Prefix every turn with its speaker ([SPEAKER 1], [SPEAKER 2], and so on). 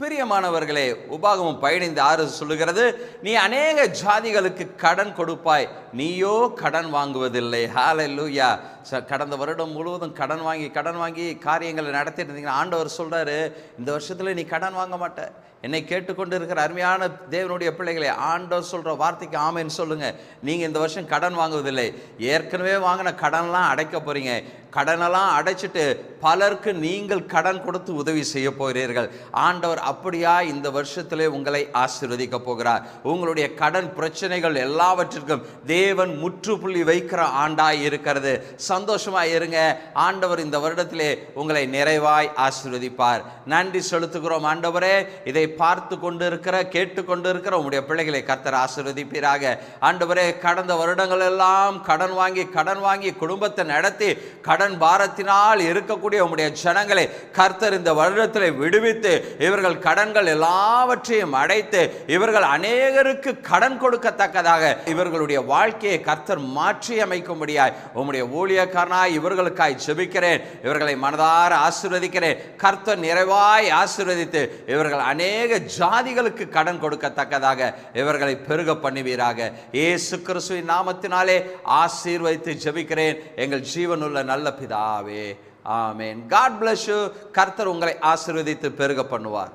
[SPEAKER 1] பிரியமானவர்களே, உபாகமம் 15:6 சொல்லுகிறது, நீ அநேக ஜாதிகளுக்கு கடன் கொடுப்பாய், நீயோ கடன் வாங்குவதில்லை. ஹல்லேலூயா. கடந்த வருடம் முழுவதும் கடன் வாங்கி காரியங்களை நடத்திட்டு இருந்தீங்கன்னா ஆண்டவர் சொல்றாரு, இந்த வருஷத்துல நீ கடன் வாங்க மாட்ட. என்னை கேட்டுக்கொண்டு இருக்கிற அருமையான தேவனுடைய பிள்ளைகளே, ஆண்டவர் சொல்ற வார்த்தைக்கு ஆமென் சொல்லுங்க. நீங்க இந்த வருஷம் கடன் வாங்குவதில்லை. ஏற்கனவே வாங்கின கடன்லாம் அடைக்க போறீங்க. கடனெல்லாம் அடைச்சிட்டு பலருக்கு நீங்கள் கடன் கொடுத்து உதவி செய்ய போகிறீர்கள். ஆண்டவர் அப்படியா இந்த வருஷத்திலே உங்களை ஆசீர்வதிக்க போகிறார். உங்களுடைய கடன் பிரச்சனைகள் எல்லாவற்றிற்கும் தேவன் முற்றுப்புள்ளி வைக்கிற ஆண்டாய் இருக்கிறது. சந்தோஷமாய் இருங்க. ஆண்டவர் இந்த வருடத்திலே உங்களை நிறைவாய் ஆசீர்வதிப்பார். நன்றி செலுத்துகிறோம் ஆண்டவரே. இதை பார்த்து கொண்டு இருக்கிற கேட்டு கொண்டு இருக்கிற உங்களுடைய பிள்ளைகளை கர்த்தர் ஆசீர்வதிப்பீராக. ஆண்டவரே, கடந்த வருடங்கள் எல்லாம் கடன் வாங்கி குடும்பத்தை நடத்தி கடன் பாரத்தினால் இருக்கக்கூடிய உம்முடைய ஜனங்களை கர்த்தர் இந்த வருடத்தில் விடுவித்து இவர்கள் கடன்கள் எல்லாவற்றையும் அடைத்து இவர்கள் அநேகருக்கு கடன் கொடுக்கத்தக்கதாக இவர்களுடைய வாழ்க்கையை கர்த்தர் மாற்றி அமைக்கும்படியாய் உம்முடைய ஊழியக்காரனாய் இவர்களுக்காய் ஜெபிக்கிறேன். இவர்களை மனதார ஆசீர்வதிக்கிறேன். கர்த்தர் நிறைவாய் ஆசீர்வதித்து இவர்கள் அநேக ஜாதிகளுக்கு கடன் கொடுக்கத்தக்கதாக இவர்களை பெருக பண்ணுவீராக. இயேசு கிறிஸ்துவின் நாமத்தினாலே ஆசீர்வதித்து ஜெபிக்கிறேன் எங்கள் ஜீவனுள்ள நல்ல பிதாவே. ஆமென். God bless you. கர்த்தர் உங்களை ஆசீர்வதித்து பெருக பண்ணுவார்.